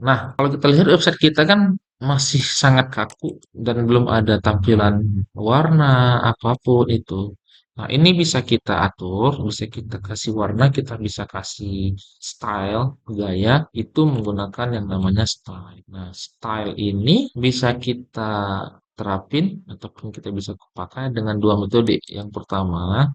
Nah, kalau kita lihat website kita kan masih sangat kaku dan belum ada tampilan warna apapun itu. Nah, ini bisa kita atur, bisa kita kasih warna, kita bisa kasih style, gaya, itu menggunakan yang namanya style. Nah, style ini bisa kita terapin ataupun kita bisa pakai dengan dua metode. Yang pertama,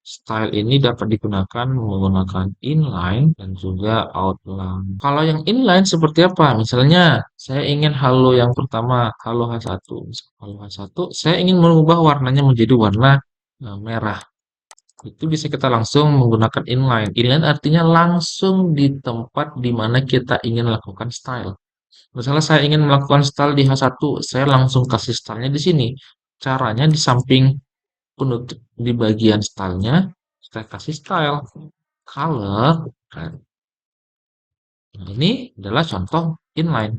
style ini dapat digunakan menggunakan inline dan juga outline. Kalau yang inline seperti apa? Misalnya, saya ingin halo yang pertama, halo H1. Halo H1, saya ingin mengubah warnanya menjadi warna merah. Itu bisa kita langsung menggunakan inline. Inline artinya langsung di tempat di mana kita ingin lakukan style. Misalnya saya ingin melakukan style di H1, saya langsung kasih stylenya di sini. Caranya di samping penutup di bagian stylenya, kita kasih style, color, red. Nah, ini adalah contoh inline.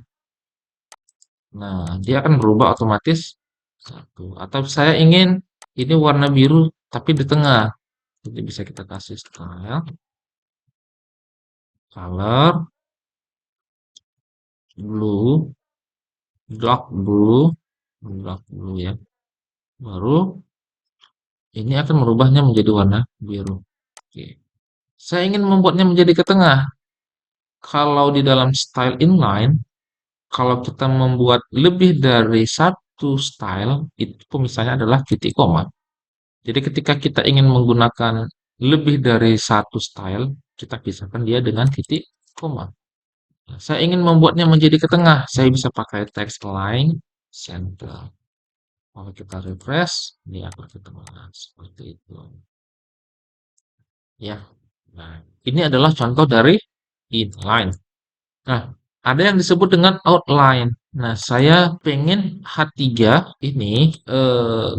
Nah, dia akan berubah otomatis satu. Atau saya ingin ini warna biru tapi di tengah. Jadi bisa kita kasih style, color, blue, dark blue ya. Baru ini akan merubahnya menjadi warna biru. Oke. Saya ingin membuatnya menjadi ke tengah. Kalau di dalam style inline, kalau kita membuat lebih dari satu style, itu pemisahnya adalah titik koma. Jadi ketika kita ingin menggunakan lebih dari satu style, kita pisahkan dia dengan titik koma. Nah, saya ingin membuatnya menjadi ke tengah, saya bisa pakai text line center. Kalau kita refresh, dia akan ke tengah seperti itu. Ya. Nah, ini adalah contoh dari inline. Nah, ada yang disebut dengan outline. Nah, saya pengen H3 ini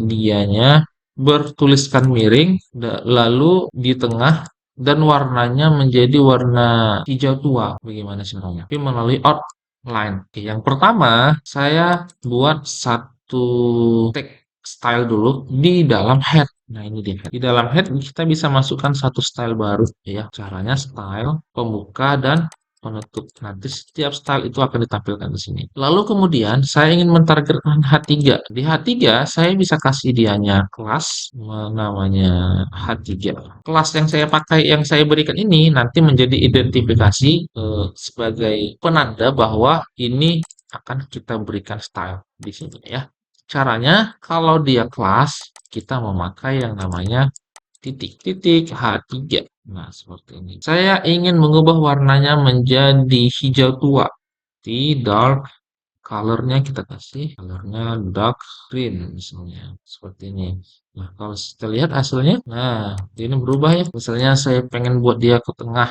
dianya bertuliskan miring, lalu di tengah dan warnanya menjadi warna hijau tua. Bagaimana caranya? Tapi melalui outline. Oke, yang pertama, saya buat satu text style dulu di dalam head. Nah, ini dia. Di dalam head kita bisa masukkan satu style baru ya. Caranya style, pembuka, dan penutup. Nanti setiap style itu akan ditampilkan di sini. Lalu kemudian saya ingin mentargetkan H3. Di H3 saya bisa kasih dianya kelas namanya H3. Kelas yang saya pakai, yang saya berikan ini nanti menjadi identifikasi sebagai penanda bahwa ini akan kita berikan style di sini ya. Caranya kalau dia kelas kita memakai yang namanya titik-titik H3. Nah, seperti ini. Saya ingin mengubah warnanya menjadi hijau tua. Di dark colornya kita kasih colornya dark green misalnya. Seperti ini. Nah, kalau kita lihat hasilnya, nah, ini berubah ya. Misalnya saya pengen buat dia ke tengah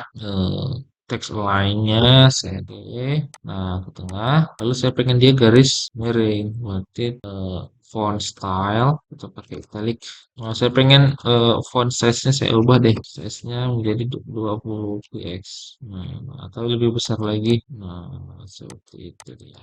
teks lainnya saya pilih. Nah, ke tengah. Lalu saya pengen dia garis miring. Berarti font style atau pakai italic. Nah, saya pengen font size-nya saya ubah deh. Size-nya menjadi 20 px. Nah, atau lebih besar lagi. Nah, seperti itu dia.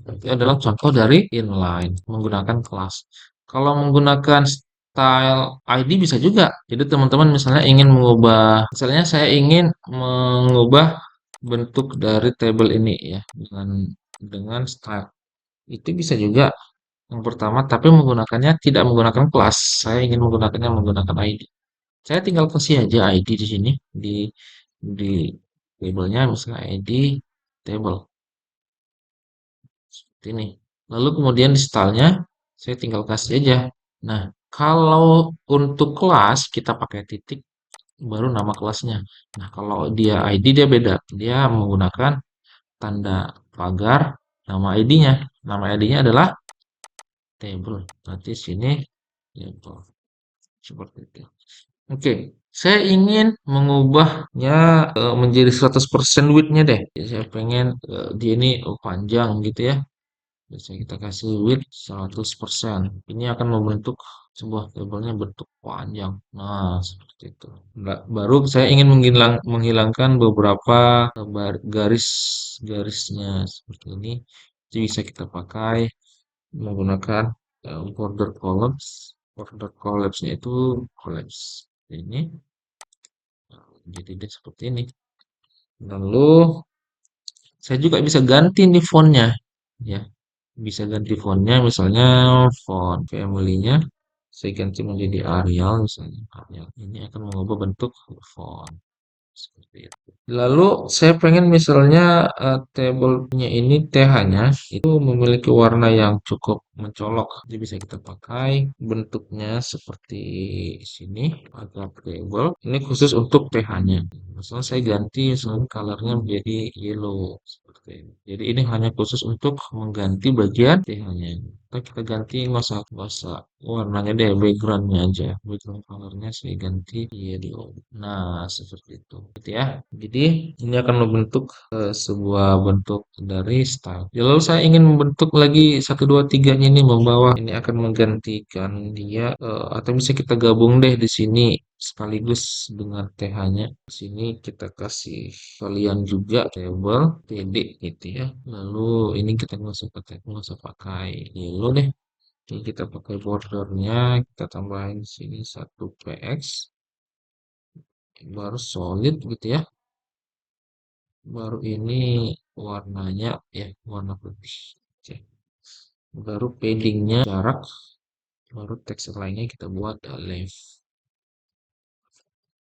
Itu adalah contoh dari inline menggunakan kelas. Kalau menggunakan style ID bisa juga. Jadi teman-teman misalnya ingin mengubah, misalnya saya ingin mengubah bentuk dari tabel ini ya dengan style. Itu bisa juga yang pertama, tapi menggunakannya tidak menggunakan kelas. Saya ingin menggunakannya menggunakan ID. Saya tinggal kasih aja ID di sini di tabelnya misalnya ID table seperti ini. Lalu kemudian di stylenya saya tinggal kasih aja. Nah, kalau untuk kelas kita pakai titik baru nama kelasnya. Nah, kalau dia ID dia beda. Dia menggunakan tanda pagar nama ID-nya. Nama ID-nya adalah table. Berarti sini table. Seperti itu. Oke, saya ingin mengubahnya menjadi 100% width-nya deh. Jadi saya pengen dia ini panjang gitu ya. Bisa kita kasih width 100%. Ini akan membentuk sebuah tabelnya bentuk panjang. Nah, seperti itu. Baru saya ingin menghilangkan beberapa garis-garisnya seperti ini. Jadi bisa kita pakai menggunakan border columns. Border columns-nya itu collapse. Ini jadi dia seperti ini. Lalu Saya juga bisa ganti nih fontnya, ya. Bisa ganti fontnya, misalnya font family-nya saya ganti menjadi Arial, misalnya Arial. Ini akan mengubah bentuk font seperti itu. Lalu saya pengen misalnya tabelnya ini TH-nya itu memiliki warna yang cukup mencolok. Jadi bisa kita pakai bentuknya seperti sini, pada table. Ini khusus untuk TH-nya. Misalnya saya ganti misalnya colornya menjadi yellow seperti ini. Jadi ini hanya khusus untuk mengganti bagian TH-nya. Kita ganti nggak usah warnanya deh, backgroundnya aja, background colornya saya ganti yellow. Nah, seperti itu gitu ya. Jadi ini akan membentuk sebuah bentuk dari style. Ya, lalu saya ingin membentuk lagi satu dua tiganya ini membawa, ini akan menggantikan dia, atau bisa kita gabung deh di sini sekaligus dengan TH-nya. Di sini kita kasih kalian juga label TD gitu ya. Lalu ini kita nggak usah pakai yellow deh. Oke, kita pakai bordernya, kita tambahin sini 1 px, baru solid gitu ya. Baru ini warnanya ya warna putih. Oke. Baru paddingnya jarak, baru teks lainnya kita buat left.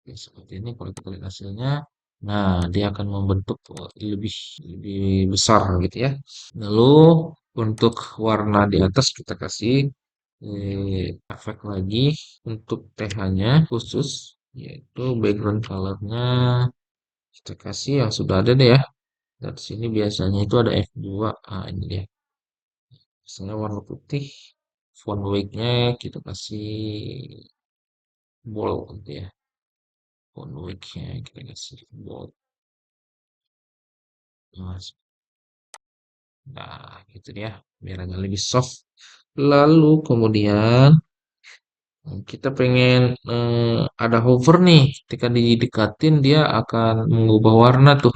Oke, seperti ini kalau kita lihat hasilnya. Nah, dia akan membentuk lebih lebih besar gitu ya. Lalu untuk warna di atas kita kasih efek lagi untuk TH-nya khusus, yaitu background colornya kita kasih yang sudah ada deh ya. Dan di sini biasanya itu ada F2. Ah, ini dia. Misalnya warna putih, font weight-nya kita kasih bold gitu ya. Font weight-nya kita kasih bold. Nah, gitu dia, biar agak lebih soft. Lalu kemudian kita pengen ada hover nih, ketika didekatin dia akan mengubah warna tuh.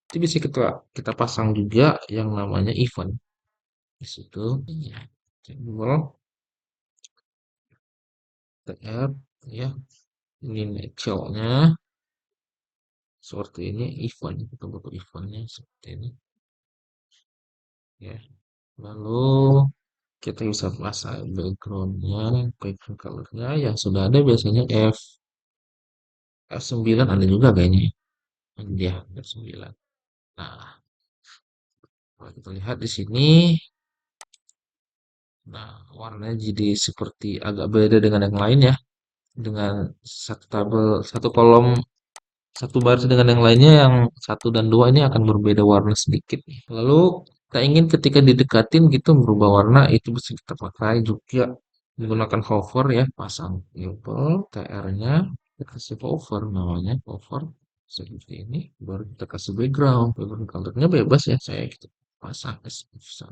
Itu bisa kita kita pasang juga yang namanya event di situ. Ya, simbol TF ya. Ini natural-nya seperti ini, event kita butuh eventnya seperti ini ya. Lalu kita bisa pasang backgroundnya, background colornya yang sudah ada biasanya F9 ada juga kayaknya ya, F9. Nah, kalau kita lihat di sini, nah warnanya jadi seperti agak beda dengan yang lain ya, dengan satu tabel, satu kolom, satu baris dengan yang lainnya, yang satu dan dua ini akan berbeda warna sedikit. Lalu kita ingin ketika didekatin gitu berubah warna, itu bisa kita pakai juga menggunakan hover ya, pasang label TR-nya, kita kasih hover namanya, hover seperti ini, baru kita kasih background colornya bebas ya, saya gitu pasang S1.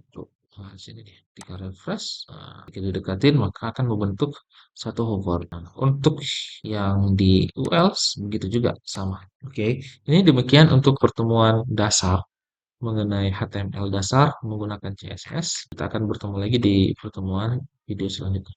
Nah, sini nih, ketika refresh, nah, ketika didekatin maka akan membentuk satu hover. Nah, untuk yang di ULs begitu juga sama. Oke, ini demikian untuk pertemuan dasar mengenai HTML dasar menggunakan CSS. Kita akan bertemu lagi di pertemuan video selanjutnya.